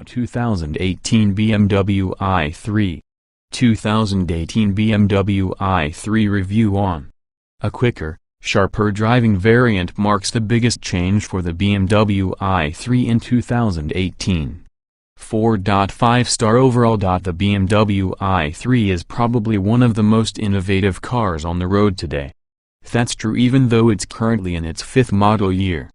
about 2018 BMW i3. 2018 BMW i3 review on. A quicker, sharper driving variant marks the biggest change for the BMW i3 in 2018. 4.5-star overall. The BMW i3 is probably one of the most innovative cars on the road today. That's true even though it's currently in its fifth model year.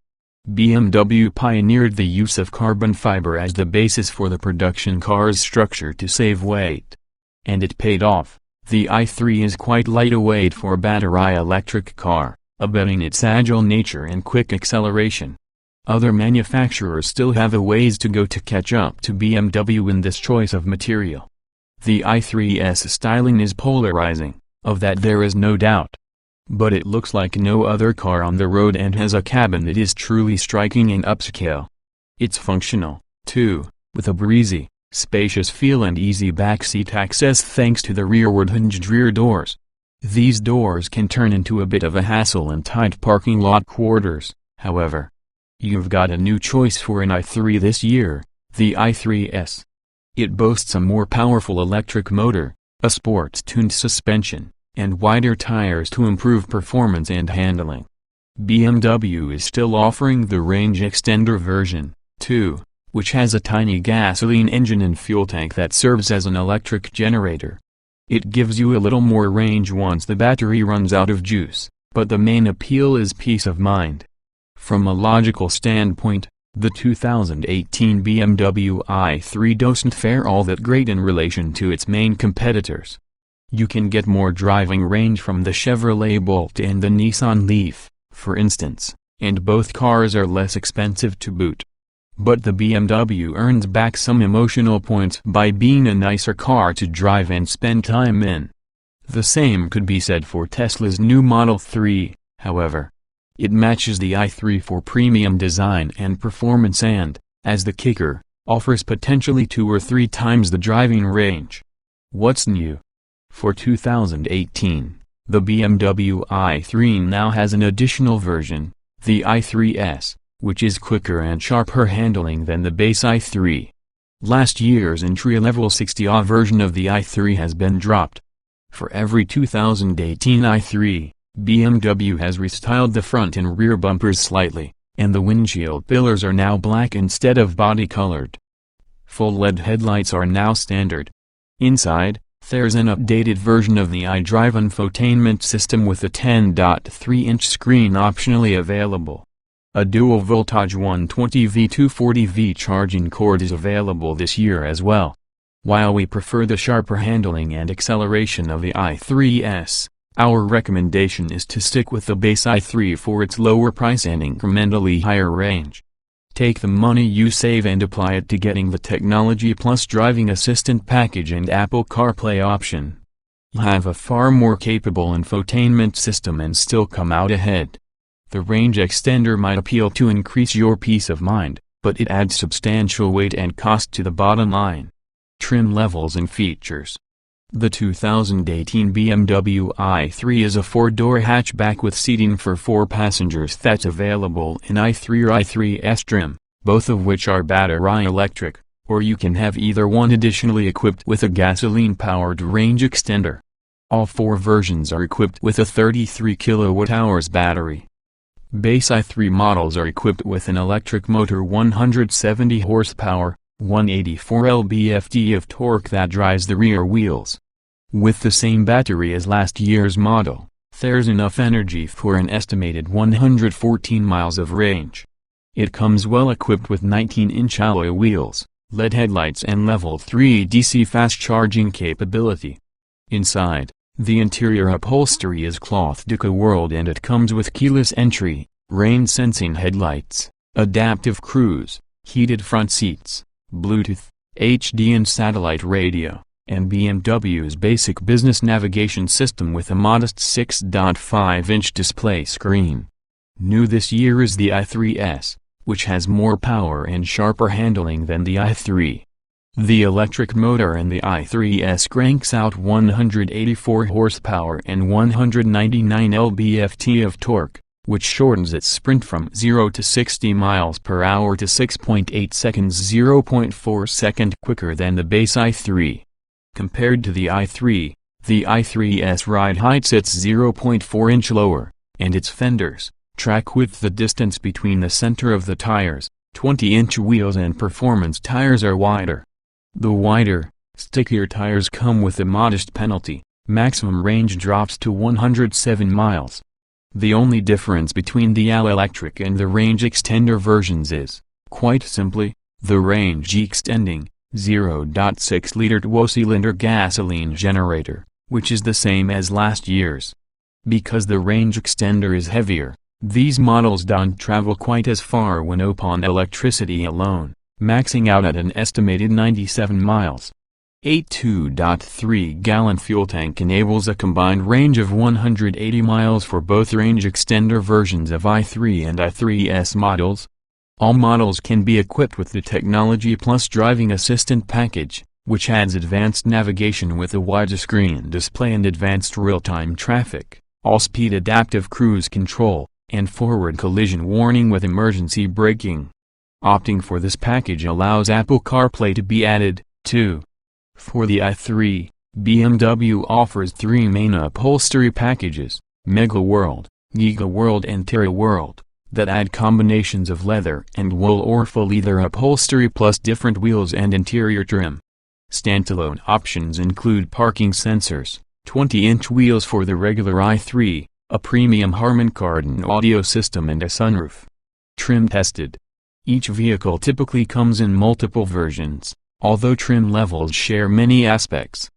BMW pioneered the use of carbon fiber as the basis for the production car's structure to save weight. And it paid off. The i3 is quite lightweight for a battery electric car, abetting its agile nature and quick acceleration. Other manufacturers still have a ways to go to catch up to BMW in this choice of material. The i3's styling is polarizing, of that there is no doubt. But it looks like no other car on the road and has a cabin that is truly striking and upscale. It's functional, too, with a breezy, spacious feel and easy backseat access thanks to the rearward hinged rear doors. These doors can turn into a bit of a hassle in tight parking lot quarters, however. You've got a new choice for an i3 this year, the i3S. It boasts a more powerful electric motor, a sports-tuned suspension, and wider tires to improve performance and handling. BMW is still offering the range extender version, too, which has a tiny gasoline engine and fuel tank that serves as an electric generator. It gives you a little more range once the battery runs out of juice, but the main appeal is peace of mind. From a logical standpoint, the 2018 BMW i3 doesn't fare all that great in relation to its main competitors. You can get more driving range from the Chevrolet Bolt and the Nissan Leaf, for instance, and both cars are less expensive to boot. But the BMW earns back some emotional points by being a nicer car to drive and spend time in. The same could be said for Tesla's new Model 3, however. It matches the i3 for premium design and performance and, as the kicker, offers potentially 2 or 3 times the driving range. What's new? For 2018, the BMW i3 now has an additional version, the i3S, which is quicker and sharper handling than the base i3. Last year's entry-level 60A version of the i3 has been dropped. For every 2018 i3, BMW has restyled the front and rear bumpers slightly, and the windshield pillars are now black instead of body-colored. Full LED headlights are now standard. Inside, there's an updated version of the iDrive infotainment system with a 10.3-inch screen optionally available. A dual-voltage 120V240V charging cord is available this year as well. While we prefer the sharper handling and acceleration of the i3S, our recommendation is to stick with the base i3 for its lower price and incrementally higher range. Take the money you save and apply it to getting the Technology Plus driving assistant package and Apple CarPlay option. Have a far more capable infotainment system and still come out ahead. The range extender might appeal to increase your peace of mind, but it adds substantial weight and cost to the bottom line. Trim levels and features. The 2018 BMW i3 is a 4-door hatchback with seating for 4 passengers that's available in i3 or i3S trim, both of which are battery electric, or you can have either one additionally equipped with a gasoline-powered range extender. All 4 versions are equipped with a 33 kWh battery. Base i3 models are equipped with an electric motor 170 horsepower, 184 lb-ft of torque that drives the rear wheels. With the same battery as last year's model, there's enough energy for an estimated 114 miles of range. It comes well equipped with 19-inch alloy wheels, LED headlights and level 3 DC fast charging capability. Inside, the interior upholstery is cloth deco-world and it comes with keyless entry, rain-sensing headlights, adaptive cruise, heated front seats, Bluetooth, HD and satellite radio, and BMW's basic business navigation system with a modest 6.5-inch display screen. New this year is the i3S, which has more power and sharper handling than the i3. The electric motor in the i3S cranks out 184 horsepower and 199 lb-ft of torque, which shortens its sprint from 0 to 60 miles per hour to 6.8 seconds, 0.4 seconds quicker than the base i3. Compared to the i3, the i3's ride height sits 0.4 inch lower, and its fenders, track width, the distance between the center of the tires, 20-inch wheels and performance tires are wider. The wider, stickier tires come with a modest penalty. Maximum range drops to 107 miles. The only difference between the all-electric and the range extender versions is, quite simply, the range extending 0.6-liter dual-cylinder gasoline generator, which is the same as last year's. Because the range extender is heavier, these models don't travel quite as far when upon electricity alone, maxing out at an estimated 97 miles. A 2.3-gallon fuel tank enables a combined range of 180 miles for both range extender versions of i3 and i3S models. All models can be equipped with the Technology Plus Driving Assistant package, which adds advanced navigation with a widescreen display and advanced real-time traffic, all-speed adaptive cruise control, and forward collision warning with emergency braking. Opting for this package allows Apple CarPlay to be added, too. For the i3, BMW offers three main upholstery packages, Mega World, Giga World and Terra World, that add combinations of leather and wool or faux leather upholstery plus different wheels and interior trim. Standalone options include parking sensors, 20-inch wheels for the regular i3, a premium Harman Kardon audio system and a sunroof. Trim tested. Each vehicle typically comes in multiple versions, although trim levels share many aspects.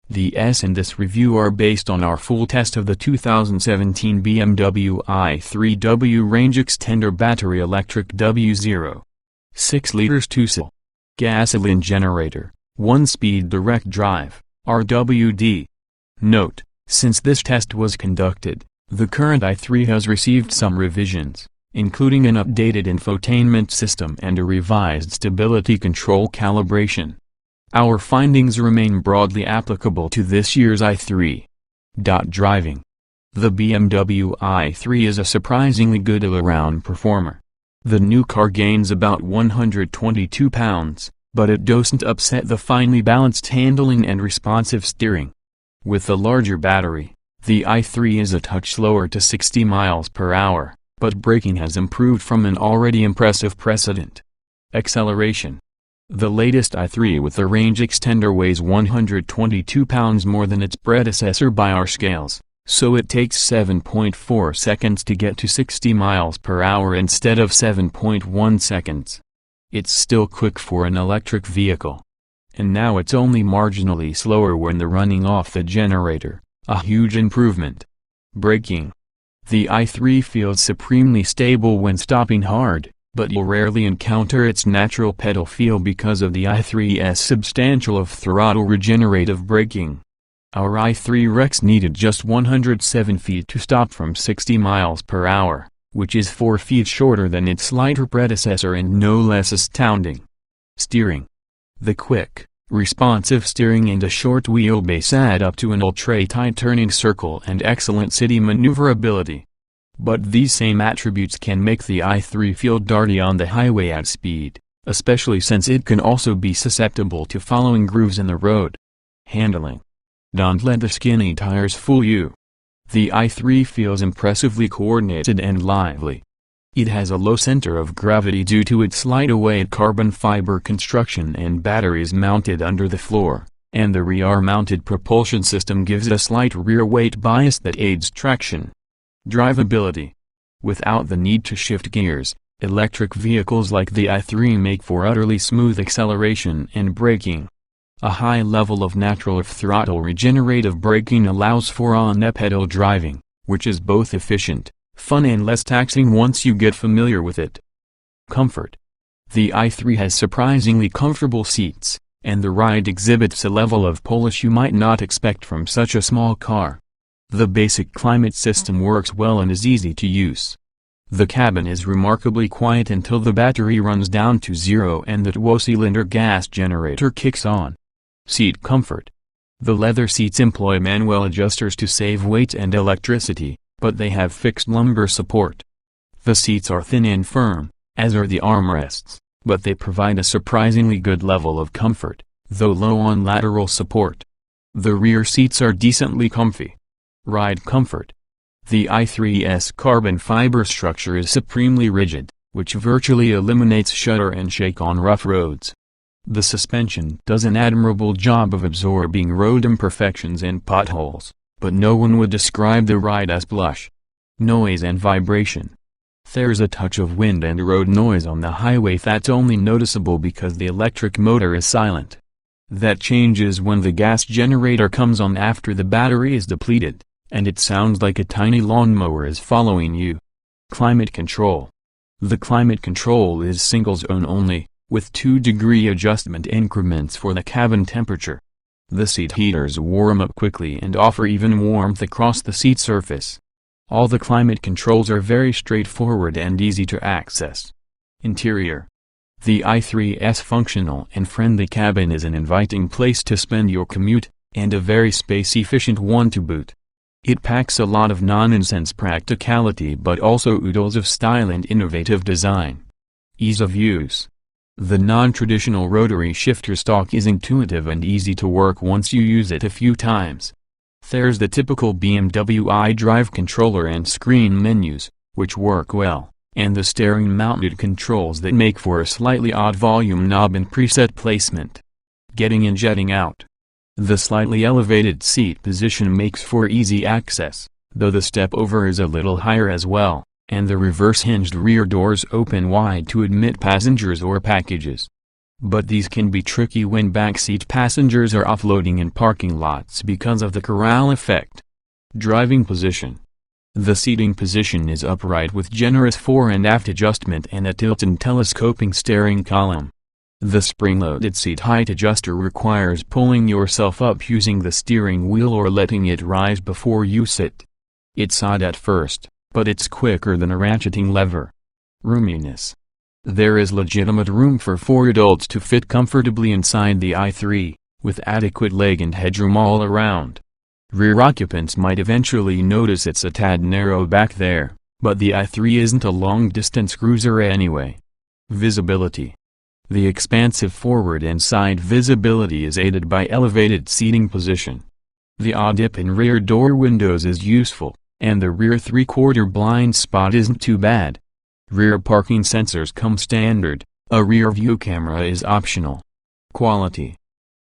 The S in this review are based on our full test of the 2017 BMW i3W range extender battery electric W0. 6 liters 2-cylinder gasoline generator, 1-speed direct drive, RWD. Note, since this test was conducted, the current i3 has received some revisions, including an updated infotainment system and a revised stability control calibration. Our findings remain broadly applicable to this year's i3. Driving. The BMW i3 is a surprisingly good all-around performer. The new car gains about 122 pounds, but it doesn't upset the finely balanced handling and responsive steering. With the larger battery, the i3 is a touch slower to 60 miles per hour. But braking has improved from an already impressive precedent. Acceleration. The latest i3 with the range extender weighs 122 pounds more than its predecessor by our scales, so it takes 7.4 seconds to get to 60 miles per hour instead of 7.1 seconds. It's still quick for an electric vehicle. And now it's only marginally slower when running off the generator, a huge improvement. Braking. The i3 feels supremely stable when stopping hard, but you'll rarely encounter its natural pedal feel because of the i3's substantial off-throttle regenerative braking. Our i3 Rex needed just 107 feet to stop from 60 miles per hour, which is 4 feet shorter than its lighter predecessor and no less astounding. Steering. The quick, responsive steering and a short wheelbase add up to an ultra-tight turning circle and excellent city maneuverability. But these same attributes can make the i3 feel darty on the highway at speed, especially since it can also be susceptible to following grooves in the road. Handling. Don't let the skinny tires fool you. The i3 feels impressively coordinated and lively. It has a low center of gravity due to its lightweight carbon fiber construction and batteries mounted under the floor, and the rear-mounted propulsion system gives it a slight rear weight bias that aids traction. Drivability. Without the need to shift gears, electric vehicles like the i3 make for utterly smooth acceleration and braking. A high level of natural off-throttle regenerative braking allows for on-pedal driving, which is both efficient, fun and less taxing once you get familiar with it. Comfort. The i3 has surprisingly comfortable seats, and the ride exhibits a level of polish you might not expect from such a small car. The basic climate system works well and is easy to use. The cabin is remarkably quiet until the battery runs down to 0 and the dual-cylinder gas generator kicks on. Seat comfort. The leather seats employ manual adjusters to save weight and electricity, but they have fixed lumbar support, The seats are thin and firm, as are the armrests, but they provide a surprisingly good level of comfort, though low on lateral support. The rear seats are decently comfy. Ride comfort. The i3's carbon fiber structure is supremely rigid, which virtually eliminates shudder and shake on rough roads. The suspension does an admirable job of absorbing road imperfections and potholes, but no one would describe the ride as plush. Noise and vibration. There's a touch of wind and road noise on the highway that's only noticeable because the electric motor is silent. That changes when the gas generator comes on after the battery is depleted, and it sounds like a tiny lawnmower is following you. Climate control. The climate control is single zone only, with 2-degree adjustment increments for the cabin temperature. The seat heaters warm up quickly and offer even warmth across the seat surface. All the climate controls are very straightforward and easy to access. Interior. The i3's functional and friendly cabin is an inviting place to spend your commute, and a very space-efficient one to boot. It packs a lot of nonsense practicality but also oodles of style and innovative design. Ease of use. The non-traditional rotary shifter stalk is intuitive and easy to work once you use it a few times. There's the typical BMW iDrive controller and screen menus, which work well, and the steering-mounted controls that make for a slightly odd volume knob and preset placement. Getting in, jetting out. The slightly elevated seat position makes for easy access, though the step-over is a little higher as well, and the reverse-hinged rear doors open wide to admit passengers or packages. But these can be tricky when backseat passengers are offloading in parking lots because of the corral effect. Driving position. The seating position is upright with generous fore and aft adjustment and a tilt and telescoping steering column. The spring-loaded seat height adjuster requires pulling yourself up using the steering wheel or letting it rise before you sit. It's odd at first, but it's quicker than a ratcheting lever. Roominess. There is legitimate room for 4 adults to fit comfortably inside the i3, with adequate leg and headroom all around. Rear occupants might eventually notice it's a tad narrow back there, but the i3 isn't a long-distance cruiser anyway. Visibility. The expansive forward and side visibility is aided by elevated seating position. The odd dip in rear door windows is useful, and the rear 3/4 blind spot isn't too bad. Rear parking sensors come standard, a rear view camera is optional. Quality.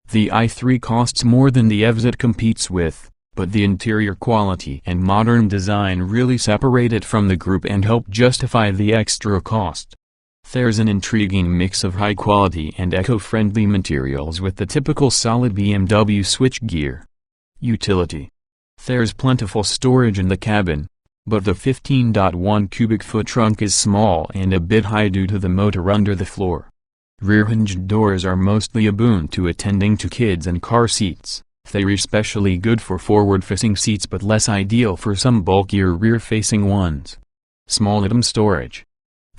The i3 costs more than the EVs it competes with, but the interior quality and modern design really separate it from the group and help justify the extra cost. There's an intriguing mix of high-quality and eco-friendly materials with the typical solid BMW switchgear. Utility. There's plentiful storage in the cabin, but the 15.1 cubic foot trunk is small and a bit high due to the motor under the floor. Rear hinged doors are mostly a boon to attending to kids and car seats. They're especially good for forward-facing seats but less ideal for some bulkier rear-facing ones. Small item storage.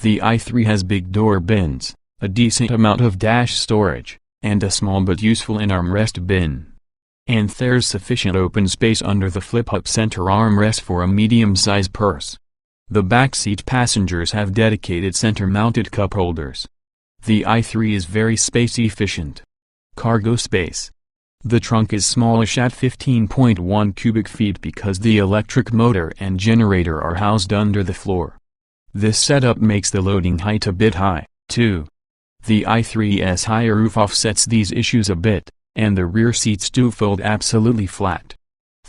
The i3 has big door bins, a decent amount of dash storage, and a small but useful in-armrest bin. And there's sufficient open space under the flip-up center armrest for a medium-sized purse. The backseat passengers have dedicated center-mounted cup holders. The i3 is very space-efficient. Cargo space. The trunk is smallish at 15.1 cubic feet because the electric motor and generator are housed under the floor. This setup makes the loading height a bit high, too. The i3's higher roof offsets these issues a bit, and the rear seats do fold absolutely flat.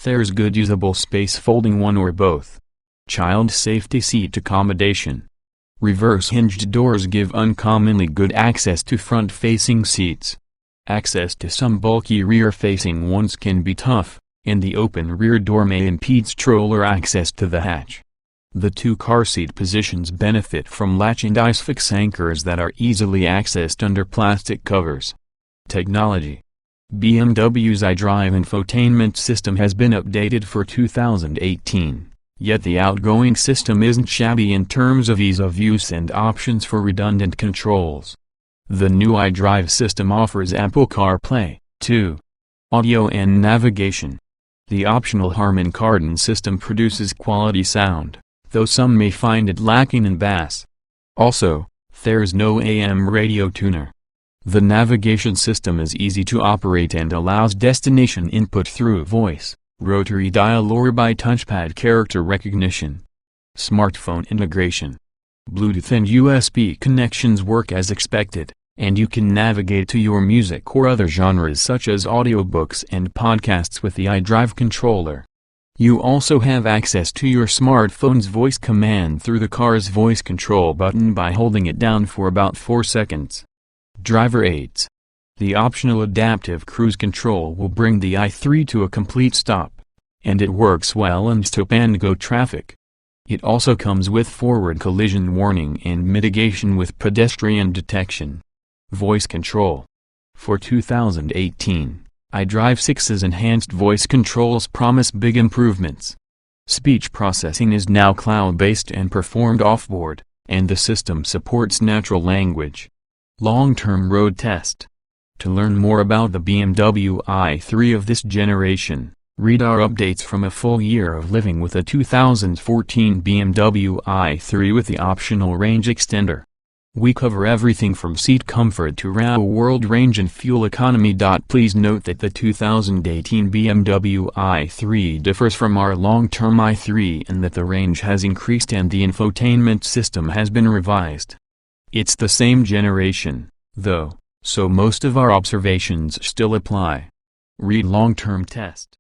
There's good usable space folding one or both. Child safety seat accommodation. Reverse hinged doors give uncommonly good access to front-facing seats. Access to some bulky rear-facing ones can be tough, and the open rear door may impede stroller access to the hatch. The 2 car seat positions benefit from latch and ISOFIX anchors that are easily accessed under plastic covers. Technology. BMW's iDrive infotainment system has been updated for 2018, yet the outgoing system isn't shabby in terms of ease of use and options for redundant controls. The new iDrive system offers Apple CarPlay, too. Audio and navigation. The optional Harman Kardon system produces quality sound, though some may find it lacking in bass. Also, there's no AM radio tuner. The navigation system is easy to operate and allows destination input through voice, rotary dial or by touchpad character recognition. Smartphone integration. Bluetooth and USB connections work as expected, and you can navigate to your music or other genres such as audiobooks and podcasts with the iDrive controller. You also have access to your smartphone's voice command through the car's voice control button by holding it down for about 4 seconds. Driver aids. The optional adaptive cruise control will bring the i3 to a complete stop, and it works well in stop-and-go traffic. It also comes with forward collision warning and mitigation with pedestrian detection. Voice control. For 2018, iDrive 6's enhanced voice controls promise big improvements. Speech processing is now cloud-based and performed off-board, and the system supports natural language. Long-term road test. To learn more about the BMW i3 of this generation, read our updates from a full year of living with a 2014 BMW i3 with the optional range extender. We cover everything from seat comfort to real-world range and fuel economy. Please note that the 2018 BMW i3 differs from our long-term i3 in that the range has increased and the infotainment system has been revised. It's the same generation, though, so most of our observations still apply. Read long-term test.